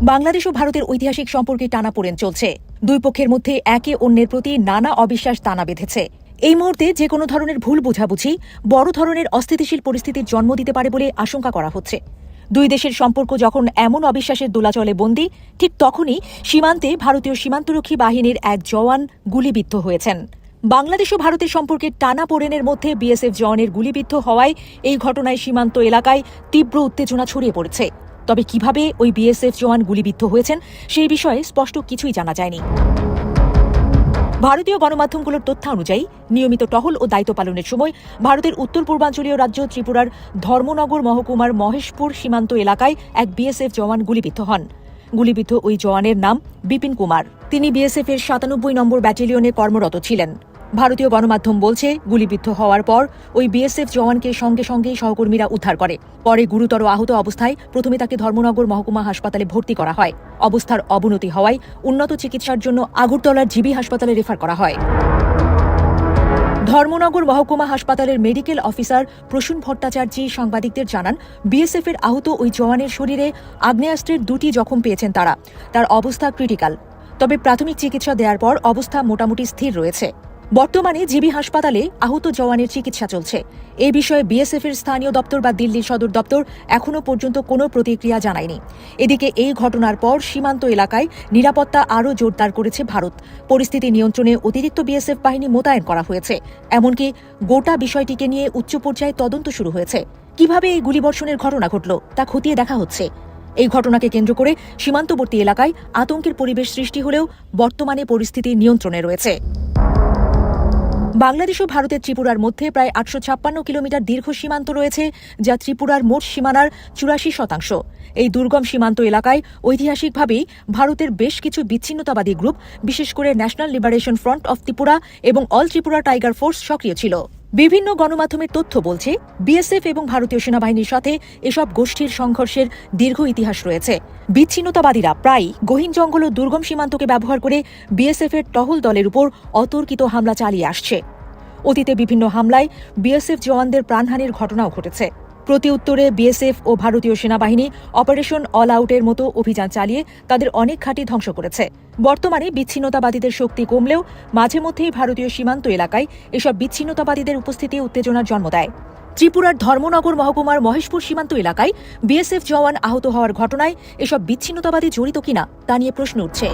বাংলাদেশ ও ভারতের ঐতিহাসিক সম্পর্কে টানাপোড়েন চলছে। দুই পক্ষের মধ্যে একে অন্যের প্রতি নানা অবিশ্বাস দানা বেঁধেছে। এই মুহূর্তে যে কোনো ধরনের ভুল বোঝাবুঝি বড় ধরনের অস্থিতিশীল পরিস্থিতির জন্ম দিতে পারে বলে আশঙ্কা করা হচ্ছে। দুই দেশের সম্পর্ক যখন এমন অবিশ্বাসের দোলাচলে বন্দী, ঠিক তখনই সীমান্তে ভারতীয় সীমান্তরক্ষী বাহিনীর এক জওয়ান গুলিবিদ্ধ হয়েছেন। বাংলাদেশ ও ভারতের সম্পর্কের টানাপোড়েনের মধ্যে বিএসএফ জওয়ানের গুলিবিদ্ধ হওয়ায় এই ঘটনায় সীমান্ত এলাকায় তীব্র উত্তেজনা ছড়িয়ে পড়েছে। তবে কিভাবে ওই বিএসএফ জওয়ান গুলিবিদ্ধ হয়েছেন সেই বিষয়ে স্পষ্ট কিছুই জানা যায়নি। ভারতীয় গণমাধ্যমগুলোর তথ্য অনুযায়ী নিয়মিত টহল ও দায়িত্ব পালনের সময় ভারতের উত্তর পূর্বাঞ্চলীয় রাজ্য ত্রিপুরার ধর্মনগর মহকুমার মহেশপুর সীমান্ত এলাকায় এক বিএসএফ জওয়ান গুলিবিদ্ধ হন। গুলিবিদ্ধ ওই জওয়ানের নাম বিপিন কুমার। তিনি বিএসএফ এর ৯৭ নম্বর ব্যাটালিয়নে কর্মরত ছিলেন। ভারতীয় গণমাধ্যম বলছে, গুলিবিদ্ধ হওয়ার পর ওই বিএসএফ জওয়ানকে সঙ্গে সঙ্গেই সহকর্মীরা উদ্ধার করে। পরে গুরুতর আহত অবস্থায় প্রথমে তাকে ধর্মনগর মহকুমা হাসপাতালে ভর্তি করা হয়। অবস্থার অবনতি হওয়ায় উন্নত চিকিৎসার জন্য আগরতলার জিবি হাসপাতালে রেফার করা হয়। ধর্মনগর মহকুমা হাসপাতালের মেডিকেল অফিসার প্রসূন ভট্টাচার্য সাংবাদিকদের জানান, বিএসএফ এর আহত ওই জওয়ানের শরীরে আগ্নেয়াস্ত্রের 2টি জখম পেয়েছেন তারা। তার অবস্থা ক্রিটিক্যাল, তবে প্রাথমিক চিকিৎসা দেওয়ার পর অবস্থা মোটামুটি স্থির রয়েছে। বর্তমানে জিবি হাসপাতালে আহত জওয়ানের চিকিৎসা চলছে। এই বিষয়ে বিএসএফ এর স্থানীয় দপ্তর বা দিল্লির সদর দপ্তর এখনও পর্যন্ত কোনো প্রতিক্রিয়া জানায়নি। এদিকে এই ঘটনার পর সীমান্ত এলাকায় নিরাপত্তা আরও জোরদার করেছে ভারত। পরিস্থিতি নিয়ন্ত্রণে অতিরিক্ত বিএসএফ বাহিনী মোতায়েন করা হয়েছে। এমনকি গোটা বিষয়টিকে নিয়ে উচ্চ পর্যায়ে তদন্ত শুরু হয়েছে। কিভাবে এই গুলিবর্ষণের ঘটনা ঘটল তা খতিয়ে দেখা হচ্ছে। এই ঘটনাকে কেন্দ্র করে সীমান্তবর্তী এলাকায় আতঙ্কের পরিবেশ সৃষ্টি হলেও বর্তমানে পরিস্থিতি নিয়ন্ত্রণে রয়েছে। বাংলাদেশ ও ভারতের ত্রিপুরার মধ্যে প্রায় ৮৫৬ কিলোমিটার দীর্ঘ সীমান্ত রয়েছে, যা ত্রিপুরার মোট সীমানার ৮৪%। এই দুর্গম সীমান্ত এলাকায় ঐতিহাসিকভাবেই ভারতের বেশ কিছু বিচ্ছিন্নতাবাদী গ্রুপ, বিশেষ করে national liberation front of Tripura এবং অল ত্রিপুরা টাইগার ফোর্স সক্রিয় ছিল। বিভিন্ন গণমাধ্যমের তথ্য বলছে, বিএসএফ এবং ভারতীয় সেনাবাহিনীর সাথে এসব গোষ্ঠীর সংঘর্ষের দীর্ঘ ইতিহাস রয়েছে। বিচ্ছিন্নতাবাদীরা প্রায়ই গহীন জঙ্গল ও দুর্গম সীমান্তকে ব্যবহার করে বিএসএফ এর টহল দলের উপর অতর্কিত হামলা চালিয়ে আসছে। অতীতে বিভিন্ন হামলায় বিএসএফ জওয়ানদের প্রাণহানির ঘটনাও ঘটেছে। প্রতি উত্তরে বিএসএফ ও ভারতীয় সেনাবাহিনী অপারেশন অল আউটের মতো অভিযান চালিয়ে তাদের অনেক ঘাঁটি ধ্বংস করেছে। বর্তমানে বিচ্ছিন্নতাবাদীদের শক্তি কমলেও মাঝে মধ্যেই ভারতীয় সীমান্ত এলাকায় এসব বিচ্ছিন্নতাবাদীদের উপস্থিতি উত্তেজনার জন্ম দেয়। ত্রিপুরার ধর্মনগর মহকুমার মহেশপুর সীমান্ত এলাকায় বিএসএফ জওয়ান আহত হওয়ার ঘটনায় এসব বিচ্ছিন্নতাবাদী জড়িত কিনা তা নিয়ে প্রশ্ন উঠছে।